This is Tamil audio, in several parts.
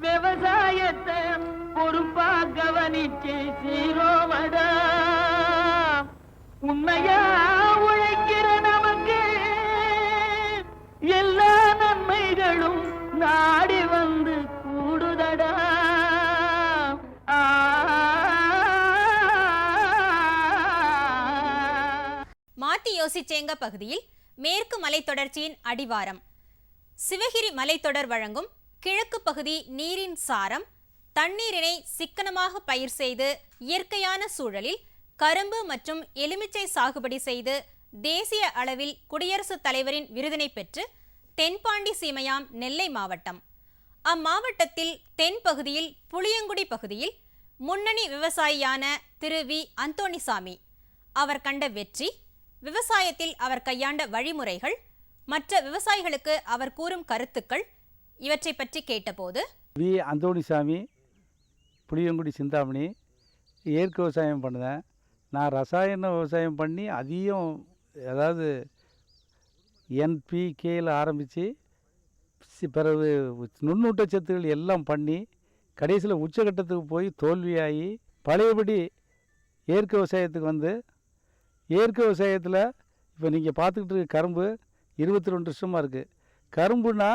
விவசாயத்தை பொறுப்பா கவனிச்சு சீரோவடா உண்மையா உழைக்கிற நமக்கு எல்லா நன்மைகளும் நாடி வந்து கூடுதடா. மாத்தி யோசிச்சேங்க பகுதியில் மேற்கு மலைத்தொடர்ச்சியின் அடிவாரம் சிவகிரி மலைத்தொடர் வழங்கும் கிழக்கு பகுதி நீரின் சாரம், தண்ணீரினை சிக்கனமாக பயிர் செய்து இயற்கையான சூழலில் கரும்பு மற்றும் எலுமிச்சை சாகுபடி செய்து தேசிய அளவில் குடியரசுத் தலைவரின் விருதினை பெற்று தென்பாண்டி சீமையாம் நெல்லை மாவட்டம். அம்மாவட்டத்தில் தென்பகுதியில் புளியங்குடி பகுதியில் முன்னணி விவசாயியான திரு வி அந்தோணிசாமி அவர் கண்ட வெற்றி, விவசாயத்தில் அவர் கையாண்ட வழிமுறைகள், மற்ற விவசாயிகளுக்கு அவர் கூறும் கருத்துக்கள் இவற்றை பற்றி கேட்டபோது, வி அந்தோணிசாமி, புளியங்குடி சிந்தாமணி, இயற்கை விவசாயம் பண்ணுவேன். நான் ரசாயன விவசாயம் பண்ணி அதிகம், அதாவது என்பிகேயில் ஆரம்பித்து பிறகு நுண்ணூட்டச்சத்துக்கள் எல்லாம் பண்ணி கடைசியில் உச்சகட்டத்துக்கு போய் தோல்வியாகி பழையபடி இயற்கை விவசாயத்துக்கு வந்து, இயற்கை விவசாயத்தில் இப்போ நீங்கள் பார்த்துக்கிட்டு இருக்க கரும்பு 22 வருஷமாக இருக்குது. கரும்புனா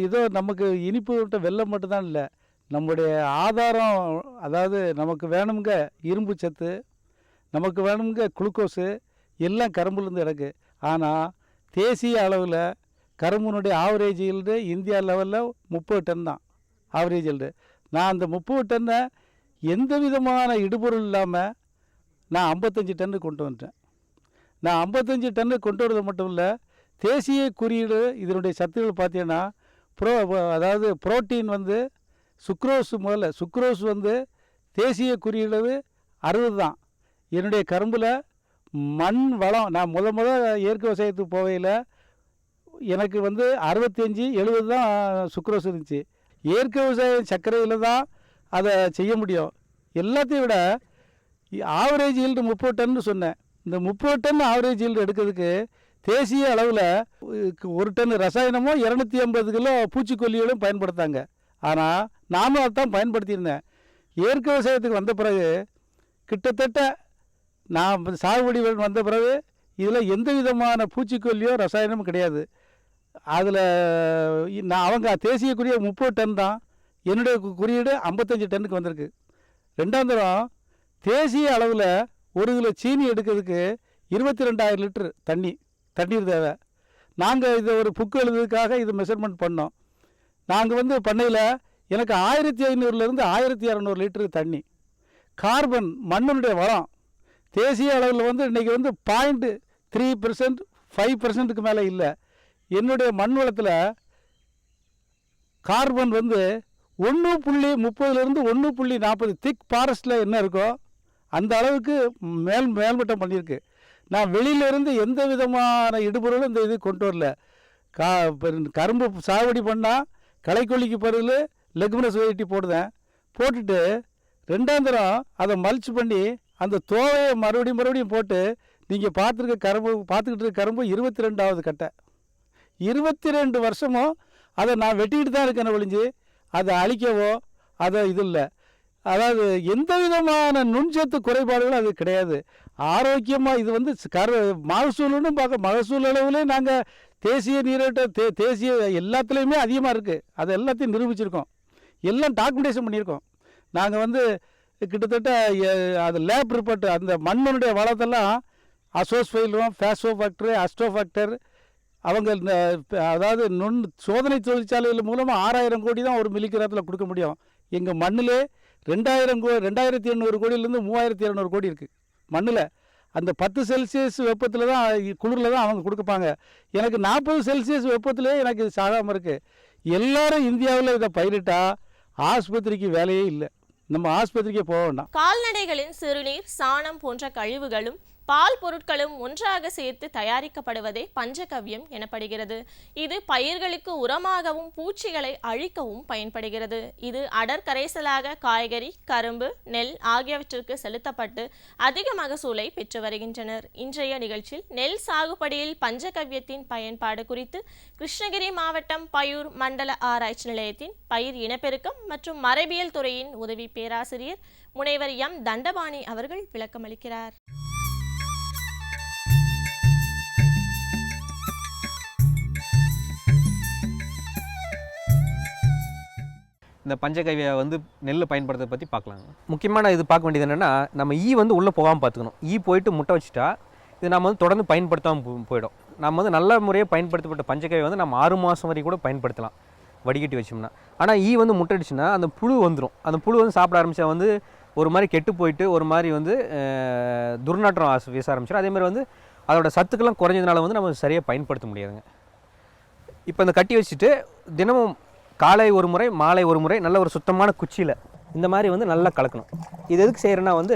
ஏதோ நமக்கு இனிப்பு விட்ட வெல்லம் மட்டும்தான் இல்லை, நம்முடைய ஆதாரம், அதாவது நமக்கு வேணுங்க இரும்பு சத்து, நமக்கு வேணுங்க குளுக்கோஸு எல்லாம் கரும்புலேருந்து கிடக்கு. ஆனால் தேசிய அளவில் கரும்புனுடைய ஆவரேஜ் ஈல்டு இந்தியா லெவலில் 30 டன் தான் ஆவரேஜ் ஈல்டு. நான் அந்த 30 டன்னை எந்த விதமான இடுபொருள் இல்லாமல் நான் 55 டன்னு கொண்டு வந்துட்டேன். நான் 55 டன்னு கொண்டு வரது மட்டும் இல்லை, தேசிய குறியீடு இதனுடைய சத்துக்கள் பார்த்தீங்கன்னா அதாவது புரோட்டீன் வந்து சுக்ரோஸ், முதல்ல சுக்ரோஸ் வந்து தேசிய குறியீடு 60 தான். என்னுடைய கரும்பில் மண் வளம், நான் முத இயற்கை விவசாயத்துக்கு போகையில் எனக்கு வந்து 65-70 தான் சுக்ரோஸ் இருந்துச்சு. இயற்கை விவசாயம் சர்க்கரையில் தான் அதை செய்ய முடியும். எல்லாத்தையும் விட ஆவரேஜ் ஈல்டு 30 டன்னு சொன்னேன். இந்த 30 டன் ஆவரேஜ் ஈல்டு எடுக்கிறதுக்கு தேசிய அளவில் 1 டன் ரசாயனமோ 250 கிலோ பூச்சிக்கொல்லிகளும் பயன்படுத்தாங்க. ஆனால் நானும் அதைத்தான் பயன்படுத்தியிருந்தேன். இயற்கை விவசாயத்துக்கு வந்த பிறகு கிட்டத்தட்ட நான் சாகுபடி வந்த பிறகு இதில் எந்த விதமான பூச்சிக்கொல்லியோ ரசாயனமும் கிடையாது. அதில் நான் அவங்க தேசிய குறியீடு 30 டன் தான், என்னுடைய குறியீடு 55 டன்னுக்கு வந்திருக்கு. ரெண்டாம் தரம் தேசிய அளவில் 1 கிலோ சீனி எடுக்கிறதுக்கு 22,000 லிட்டர் தண்ணீர் தேவை. நாங்கள் இதை ஒரு புக்கு எழுதுறதுக்காக இது மெஷர்மெண்ட் பண்ணோம். நாங்கள் வந்து பண்ணையில் எனக்கு 1500லேருந்து 1200 லிட்டரு தண்ணி. கார்பன் மண்ணுடைய வளம் தேசிய அளவில் வந்து இன்றைக்கி வந்து 0.3%, 5%க்கு மேலே இல்லை. என்னுடைய மண் வளத்தில் கார்பன் வந்து 1.30லேருந்து 1.40 திக் ஃபாரஸ்ட்டில் என்ன இருக்கோ அந்த அளவுக்கு மேல்மட்டம் பண்ணியிருக்கு. நான் வெளியிலேருந்து எந்த விதமான இடுபொருளும் இந்த இது கொண்டு வரல. கரும்பு சாகுபடி பண்ணால் களைக்கொல்லிக்கு பதில் லெகுமினஸ் வெரைட்டி போட்டுட்டு ரெண்டாம் தரம் அதை மல்ச் பண்ணி அந்த தோவையை மறுபடியும் போட்டு நீங்கள் பார்த்துக்கிட்டு இருக்க கரும்பு 22வது கட்டை. 22 வருஷமும் அதை நான் வெட்டிக்கிட்டு தான் இருக்கேன் ஒழிஞ்சு அதை அழிக்கவோ அதை இது இல்லை. அதாவது எந்த விதமான நுண்சத்து குறைபாடுகளும் அது கிடையாது. ஆரோக்கியமாக இது வந்து மகசூல்னு மகசூல் அளவுலேயே நாங்கள் தேசிய நீரோட்ட தேசிய எல்லாத்துலேயுமே அதிகமாக இருக்குது. அதை எல்லாத்தையும் நிரூபிச்சிருக்கோம், எல்லாம் டாக்குமெண்டேஷன் பண்ணியிருக்கோம். நாங்கள் வந்து கிட்டத்தட்ட அது லேப் ரிப்போர்ட், அந்த மண்ணுடைய வளத்தெல்லாம் அசோஸ்பைலும் ஃபேஸோ ஃபேக்டரு அஸ்டோ ஃபேக்டர் அவங்க அதாவது சோதனை தொழிற்சாலைகள் மூலமாக 6000 கோடி தான் ஒரு மில்லிகிராத்தில் கொடுக்க முடியும். எங்கள் மண்ணிலே 2800 கோடியிலேருந்து 3200 கோடி இருக்குது மண்ணில். அந்த 10 செல்சியஸ் வெப்பத்தில் தான் குளிரில் தான் அவங்க கொடுப்பாங்க. எனக்கு 40 செல்சியஸ் வெப்பத்திலே எனக்கு இது சாகாமல் இருக்குது. எல்லாரும் இந்தியாவில் இதை பயிரிட்டா ஆஸ்பத்திரிக்கு வேலையே இல்லை, நம்ம ஆஸ்பத்திரிக்கே போக வேண்டாம். கால்நடைகளின் சிறுநீர், சாணம் போன்ற கழிவுகளும் பால் பொருட்களும் ஒன்றாக சேர்த்து தயாரிக்கப்படுவதே பஞ்சகவ்யம் எனப்படுகிறது. இது பயிர்களுக்கு உரமாகவும் பூச்சிகளை அழிக்கவும் பயன்படுகிறது. இது அடர் கரைசலாக காய்கறி, கரும்பு, நெல் ஆகியவற்றிற்கு செலுத்தப்பட்டு அதிக மகசூலை பெற்று வருகின்றனர். இன்றைய நிகழ்ச்சியில் நெல் சாகுபடியில் பஞ்சகவ்யத்தின் பயன்பாடு குறித்து கிருஷ்ணகிரி மாவட்டம் பயூர் மண்டல ஆராய்ச்சி நிலையத்தின் பயிர் இனப்பெருக்கம் மற்றும் மரபியல் துறையின் உதவி பேராசிரியர் முனைவர் எம் தண்டபாணி அவர்கள் விளக்கமளிக்கிறார். இந்த பஞ்சகவ்யா நெல் பயன்படுறதை பற்றி பார்க்கலாங்க. முக்கியமான இது பார்க்க வேண்டியது என்னென்னா, நம்ம உள்ளே போகாமல் பார்த்துக்கணும். போயிட்டு முட்டை வச்சுட்டா இது நம்ம தொடர்ந்து பயன்படுத்தாமல் போயிடும். நம்ம நல்ல முறையாக பயன்படுத்தப்பட்ட பஞ்சகவ்யா நம்ம 6 மாதம் வரைக்கும் கூட பயன்படுத்தலாம் வடிகட்டி வச்சோம்னா. ஆனால் முட்டை அடிச்சுன்னா அந்த புழு வந்துடும். அந்த புழு சாப்பிட ஆரம்பித்தா ஒரு மாதிரி கெட்டு போயிட்டு ஒரு மாதிரி துர்நாற்றம் வீச ஆரம்பிச்சிடும். அதேமாதிரி அதோட சத்துக்கெல்லாம் குறைஞ்சதுனால நம்ம சரியாக பயன்படுத்த முடியாதுங்க. இப்போ இந்த கட்டி வச்சுட்டு தினமும் காலை ஒரு முறை மாலை ஒரு முறை நல்ல ஒரு சுத்தமான குச்சியில் இந்த மாதிரி நல்லா கலக்கணும். இது எதுக்கு செய்கிறேன்னா இந்த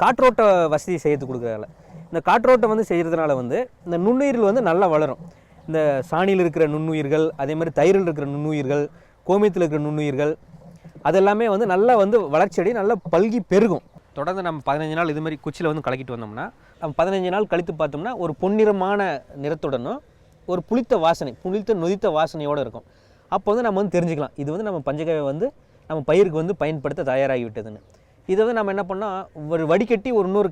காற்றோட்ட வசதி செய்து கொடுக்குறதால, இந்த காற்றோட்டம் செய்கிறதுனால இந்த நுண்ணுயிர்கள் நல்லா வளரும். இந்த சாணியில் இருக்கிற நுண்ணுயிர்கள், அதே மாதிரி தயிரில் இருக்கிற நுண்ணுயிர்கள், கோமியத்தில் இருக்கிற நுண்ணுயிர்கள் அதெல்லாமே நல்லா வளர்ச்சியடி நல்லா பல்கி பெருகும். தொடர்ந்து நம்ம 15 நாள் இது மாதிரி குச்சியில் கலக்கிட்டு வந்தோம்னா 15 நாள் கழித்து பார்த்தோம்னா ஒரு பொன்னிறமான நிறத்துடனும் ஒரு புளித்த நொதித்த வாசனையோடு இருக்கும். அப்போ நம்ம தெரிஞ்சுக்கலாம் இது நம்ம பஞ்சகவ்யா நம்ம பயிருக்கு பயன்படுத்த தயாராகி விட்டதுன்னு. இதை நம்ம என்ன பண்ணால் ஒரு வடிகட்டி ஒரு இன்னொரு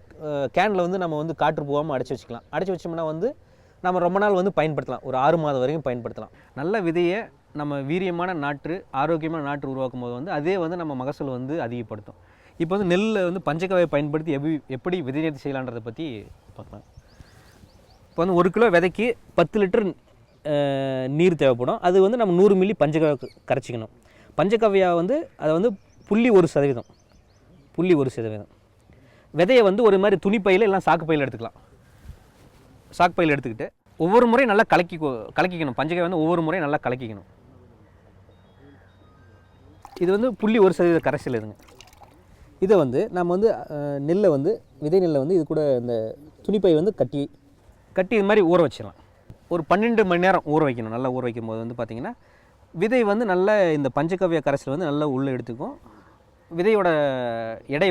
கேனில் நம்ம காற்று போகாமல் அடைச்சி வச்சுக்கலாம். அடைச்சி வச்சோம்னா நம்ம ரொம்ப நாள் பயன்படுத்தலாம். ஒரு 6 மாதம் வரைக்கும் பயன்படுத்தலாம். நல்ல விதையை நம்ம வீரியமான நாற்று, ஆரோக்கியமான நாற்று உருவாக்கும் போது அதே நம்ம மகசூல் அதிகப்படுத்தும். இப்போ நெல்லில் பஞ்சகவ்யா பயன்படுத்தி எப்படி விதை நேர்த்தி செய்யலான்றதை பற்றி பார்க்கலாம். இப்போ 1 கிலோ விதைக்கு 10 லிட்டர் நீர் தேவைப்படும். அது நம்ம 100 மில்லி பஞ்சகவ்யா கரைச்சிக்கணும். பஞ்சகவ்யா அதை 0.1%. 0.1% விதையை ஒரு மாதிரி துணிப்பையில் இல்லை சாக்கு பையில் எடுத்துக்கலாம். சாக்கு பையில் எடுத்துக்கிட்டு ஒவ்வொரு முறையும் நல்லா கலக்கிக்கணும். பஞ்சகவ்யா ஒவ்வொரு முறையும் நல்லா கலக்கிக்கணும். இது 0.1% கரைசல் இதுங்க. இதை நம்ம நெல்லை விதை நெல்லை இது கூட இந்த துணிப்பை கட்டி இது மாதிரி ஊற வச்சிடலாம். ஒரு 12 மணி நேரம் ஊற வைக்கணும். நல்லா ஊற வைக்கும் போது பார்த்திங்கன்னா விதை நல்லா இந்த பஞ்சகவ்யா கரைசல் நல்லா உள்ளே எடுத்துக்கும். விதையோட எடை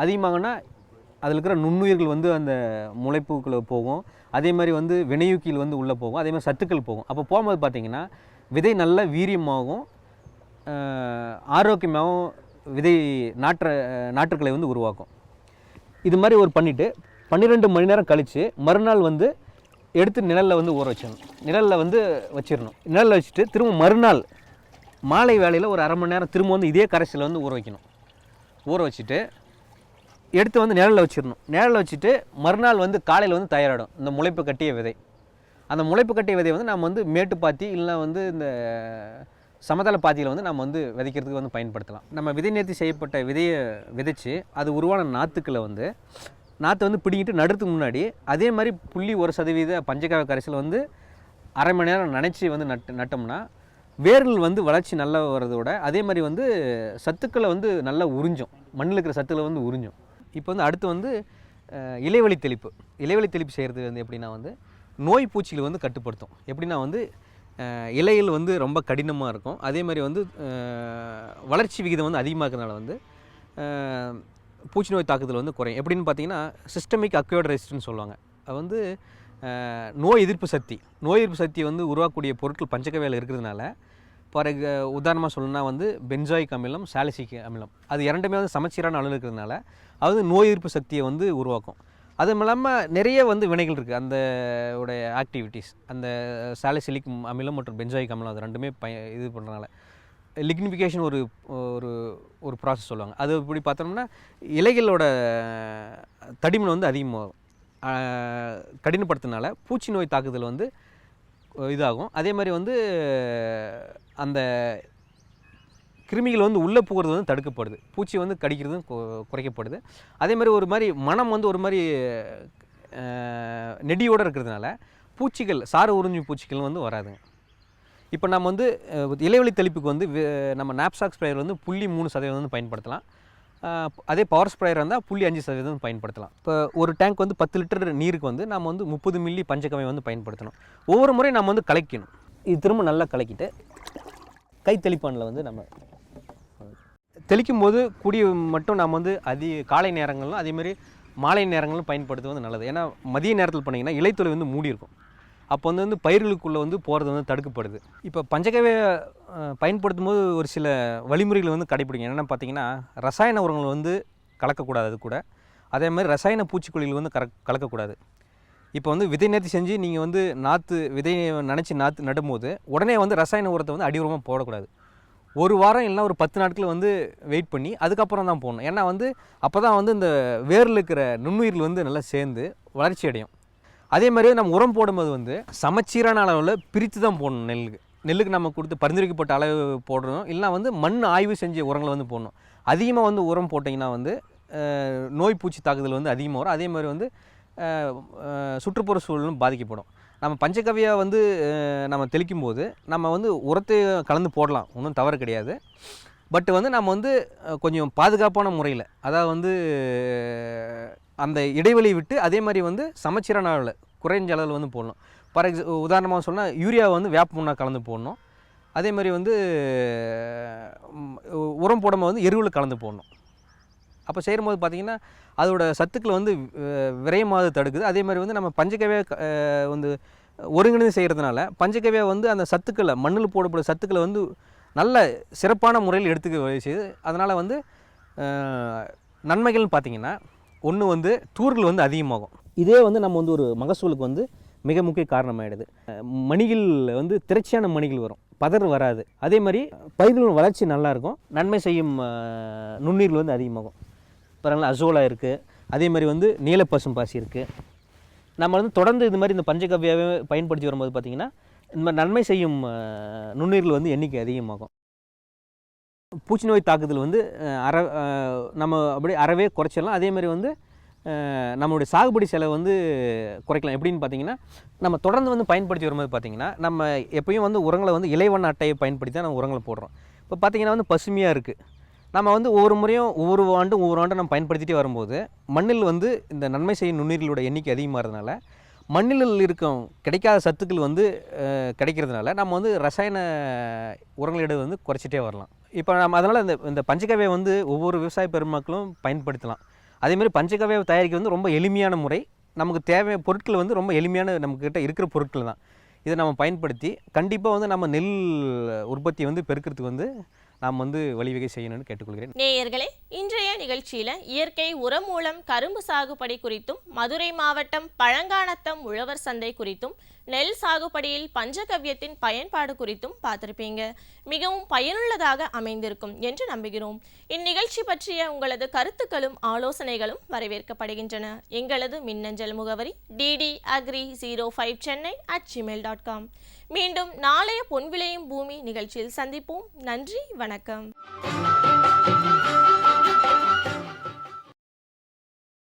அதிகமாகும்னா அதில் இருக்கிற நுண்ணுயிர்கள் அந்த முளைப்புக்குள்ளே போகும். அதே மாதிரி வினையூக்கியில் உள்ளே போகும். அதே மாதிரி சத்துக்கள் போகும். அப்போ போகும்போது பார்த்திங்கன்னா விதை நல்ல வீரியமாகவும் ஆரோக்கியமாகவும் விதை நாற்றுக்களை உருவாக்கும். இது மாதிரி பண்ணிவிட்டு 12 மணி நேரம் கழித்து மறுநாள் எடுத்து நிழலில் ஊற வச்சிடணும். நிழலில் வச்சிடணும். நிழலில் வச்சுட்டு திரும்ப மறுநாள் மாலை வேளையில் ஒரு அரை மணி நேரம் திரும்ப இதே கரைசலில் ஊற வைக்கணும். ஊற வச்சுட்டு எடுத்து நிழலில் வச்சிடணும். நிழலில் வச்சுட்டு மறுநாள் காலையில் தயாராகிடும் இந்த முளைப்பு கட்டிய விதை. அந்த முளைப்பு கட்டிய விதையை நம்ம மேட்டு பாத்தி இல்லை இந்த சமதள பாத்தியில் நம்ம விதைக்கிறதுக்கு பயன்படுத்தலாம். நம்ம விதை நேர்த்தி செய்யப்பட்ட விதையை விதைச்சு அது உருவான நாற்றுக்களை நாற்று பிடிங்கிட்டு நடுறதுக்கு முன்னாடி அதே மாதிரி 0.1% பஞ்சகவ்யா கரைசல் அரை மணி நேரம் நனைச்சி நட்டோம்னா வேர்கள் வளர்ச்சி நல்லா வர்றதோட அதே மாதிரி சத்துக்களை நல்லா உறிஞ்சும். மண்ணில் இருக்கிற சத்துக்களை உறிஞ்சும். இப்போ அடுத்து இலைவழி தெளிப்பு செய்கிறது எப்படின்னா நோய் பூச்சிகளை கட்டுப்படுத்தும். எப்படின்னா இலைகள் ரொம்ப கடினமாக இருக்கும். அதே மாதிரி வளர்ச்சி விகிதம் அதிகமாக இருக்கிறதுனால பூச்சி நோய் தாக்குதல் குறையும். எப்படின்னு பார்த்தீங்கன்னா சிஸ்டமிக் அக்வைர்டு ரெசிஸ்டன்ஸ் சொல்லுவாங்க. அது நோய் எதிர்ப்பு சக்தி உருவாக்கக்கூடிய பொருட்கள் பஞ்சகவ்யாவில் இருக்கிறதுனால உதாரணமாக சொல்லணும்னா பென்சாயிக் அமிலம், சாலிசிக் அமிலம் அது இரண்டுமே சமச்சீரான அளவில் இருக்கிறதுனால அது நோய் எதிர்ப்பு சக்தியை உருவாக்கும். அதுவும் இல்லாமல் நிறைய வினைகள் இருக்குது அந்த உடைய ஆக்டிவிட்டீஸ். அந்த சாலிசிலிக் அமிலம் மற்றும் பென்சாயிக் அமிலம் அது ரெண்டுமே இது பண்ணுறதுனால லிக்னிஃபிகேஷன் ஒரு ஒரு ப்ராசஸ் சொல்லுவாங்க. அது இப்படி பார்த்தோம்னா இலைகளோட தடிமன் அதிகமாகும். கடினப்படுத்தினால பூச்சி நோய் தாக்குதல் இதாகும். அதே மாதிரி அந்த கிருமிகள் உள்ளே போகிறது தடுக்கப்படுது. பூச்சி கடிக்கிறதும் குறைக்கப்படுது. அதே மாதிரி ஒரு மாதிரி மனம் ஒரு மாதிரி நெடியோடு இருக்கிறதுனால பூச்சிகள் சாறு உறிஞ்சும் பூச்சிகள் வராதுங்க. இப்போ நம்ம இலைவழி தெளிப்புக்கு நம்ம நாப்சாக் ஸ்ப்ரேயர் 0.3% பயன்படுத்தலாம். அதே பவர் ஸ்ப்ரேயர் இருந்தால் 0.5% பயன்படுத்தலாம். இப்போ ஒரு டேங்க் வந்து 10 லிட்டர் நீருக்கு வந்து நம்ம வந்து 30 மில்லி பஞ்சகவ்யம் வந்து பயன்படுத்தணும். ஒவ்வொரு முறையும் நம்ம வந்து கலக்கணும். இது திரும்ப நல்லா கலக்கிட்டு கை தெளிப்பானில் வந்து நம்ம தெளிக்கும் போது கூடிய மட்டும் நம்ம வந்து காலை நேரங்களும் அதேமாதிரி மாலை நேரங்களும் பயன்படுத்துவது நல்லது. ஏன்னா மதிய நேரத்தில் பண்ணிங்கன்னா இலைத்துளை வந்து மூடி இருக்கும். அப்போ வந்து பயிர்களுக்குள்ளே வந்து போகிறது வந்து தடுக்கப்படுது. இப்போ பஞ்சகவ்ய பயன்படுத்தும் போது ஒரு சில வழிமுறைகளை வந்து கடைப்பிடிக்கும். என்னென்னு பார்த்தீங்கன்னா, ரசாயன உரங்கள் வந்து கலக்கக்கூடாது. அது கூட அதே மாதிரி ரசாயன பூச்சிக்கொல்லிகள் வந்து கலக்கக்கூடாது. இப்போ வந்து விதை நேர்த்தி செஞ்சு நீங்கள் வந்து விதையை நினச்சி நடும்போது உடனே வந்து ரசாயன உரத்தை வந்து அடி உரமாக போடக்கூடாது. ஒரு வாரம் இல்லைனா ஒரு 10 நாட்கள் வந்து வெயிட் பண்ணி அதுக்கப்புறம் தான் போடணும். ஏன்னா வந்து அப்போ தான் வந்து இந்த வேரில் இருக்கிற நுண்ணுயிர்கள் வந்து நல்லா சேர்ந்து வளர்ச்சி அடையும். அதே மாதிரி நம்ம உரம் போடும்போது வந்து சமச்சீரான அளவில் பிரித்து தான் போடணும். நெல்லுக்கு நம்ம கொடுத்து பரிந்துரைக்கப்பட்ட அளவு போடணும். இல்லைனா வந்து மண் ஆய்வு செஞ்ச உரங்களை வந்து போடணும். அதிகமாக வந்து உரம் போட்டிங்கன்னா வந்து நோய் பூச்சி தாக்குதல் வந்து அதிகமாக வரும். அதே மாதிரி வந்து சுற்றுப்புற சூழலும் பாதிக்கப்படும். நம்ம பஞ்சகவ்யா வந்து நம்ம தெளிக்கும் போது நம்ம வந்து உரத்தை கலந்து போடலாம், ஒன்றும் தவறு கிடையாது. பட் வந்து நம்ம வந்து கொஞ்சம் பாதுகாப்பான முறையில், அதாவது வந்து அந்த இடைவெளி விட்டு அதே மாதிரி வந்து சமச்சீரான அளவில் குறைஞ்ச அளவில் வந்து போடணும். உதாரணமாக சொன்னால் யூரியா வந்து வேப்ப முன்னா கலந்து போடணும். அதே மாதிரி வந்து உரம் போடும்போது வந்து எருவில் கலந்து போடணும். அப்போ செய்யும்போது பார்த்திங்கன்னா அதோட சத்துக்களை வந்து விரயமாக தடுக்குது. அதே மாதிரி வந்து நம்ம பஞ்சகவ்யா வந்து ஒருங்கிணைந்து செய்கிறதுனால பஞ்சகவ்யா வந்து அந்த சத்துக்களை மண்ணில் போடக்கூடிய சத்துக்களை வந்து நல்ல சிறப்பான முறையில் எடுத்துக்க வழி செய்யுது. அதனால் வந்து நன்மைகள்னு பார்த்திங்கன்னா, ஒன்று வந்து தூர்கள் வந்து அதிகமாகும். இதே வந்து நம்ம வந்து ஒரு மகசூலுக்கு வந்து மிக முக்கிய காரணமாகிடுது. மணிகள் வந்து திரட்சியான மணிகள் வரும், பதர் வராது. அதே மாதிரி பயிர்கள் வளர்ச்சி நல்லாயிருக்கும். நன்மை செய்யும் நுண்ணீர்கள் வந்து அதிகமாகும். பாருங்களா, அசோலா இருக்குது. அதே மாதிரி வந்து நீலப்பசும் பாசி இருக்குது. நம்ம வந்து தொடர்ந்து இது மாதிரி இந்த பஞ்சகவ்யாவை பயன்படுத்தி வரும்போது பார்த்திங்கன்னா இந்த மாதிரி நன்மை செய்யும் நுண்ணீர்கள் வந்து எண்ணிக்கை அதிகமாகும். பூச்சி நோய் தாக்குதல் வந்து நம்ம அப்படியே அறவே குறைச்சிடலாம். அதே மாதிரி வந்து நம்மளுடைய சாகுபடி செலவு வந்து குறைக்கலாம். எப்படின்னு பார்த்தீங்கன்னா, நம்ம தொடர்ந்து வந்து பயன்படுத்தி வரும்போது பார்த்திங்கன்னா, நம்ம எப்பயும் வந்து உரங்களை வந்து இலைவண்ண அட்டையை பயன்படுத்தி தான் நம்ம உரங்களை போடுறோம். இப்போ பார்த்திங்கன்னா வந்து பசுமையாக இருக்குது. நம்ம வந்து ஒவ்வொரு முறையும் ஒவ்வொரு ஆண்டும் நம்ம பயன்படுத்திகிட்டே வரும்போது மண்ணில் வந்து இந்த நன்மை செய்யும் நுண்ணீர்களோட எண்ணிக்கை அதிகமாகிறதுனால மண்ணில் இருக்கும் கிடைக்காத சத்துக்கள் வந்து கிடைக்கிறதுனால நம்ம வந்து ரசாயன உரங்களோட வந்து குறைச்சிட்டே வரலாம். இப்போ நம்ம அதனால் இந்த பஞ்சகவ்யா வந்து ஒவ்வொரு விவசாய பெருமக்களும் பயன்படுத்தலாம். அதேமாதிரி பஞ்சகவ்யாவை தயாரிக்க வந்து ரொம்ப எளிமையான முறை. நமக்கு தேவை பொருட்கள் வந்து ரொம்ப எளிமையான நம்மக்கிட்ட இருக்கிற பொருட்கள் தான். இதை நம்ம பயன்படுத்தி கண்டிப்பாக வந்து நம்ம நெல் உற்பத்தியை வந்து பெருக்கிறதுக்கு வந்து நாம் வந்து வழிவகை செய்யணும்னு கேட்டுக்கொள்கிறேன். நேயர்களே, இன்றைய நிகழ்ச்சியில் இயற்கை உரம் மூலம் கரும்பு சாகுபடி குறித்தும், மதுரை மாவட்டம் பழங்கானத்தம் உழவர் சந்தை குறித்தும், நெல் சாகுபடியில் பஞ்சகவ்யத்தின் பயன்பாடு குறித்தும் பார்த்திருப்பீங்க. மிகவும் பயனுள்ளதாக அமைந்திருக்கும் என்று நம்புகிறோம். இந்நிகழ்ச்சி பற்றிய உங்களது கருத்துக்களும் ஆலோசனைகளும் வரவேற்கப்படுகின்றன. எங்களது மின்னஞ்சல் முகவரி ddagri05chennai@gmail.com. மீண்டும் நாளைய பொன் விளையும் பூமி நிகழ்ச்சியில் சந்திப்போம். நன்றி, வணக்கம்.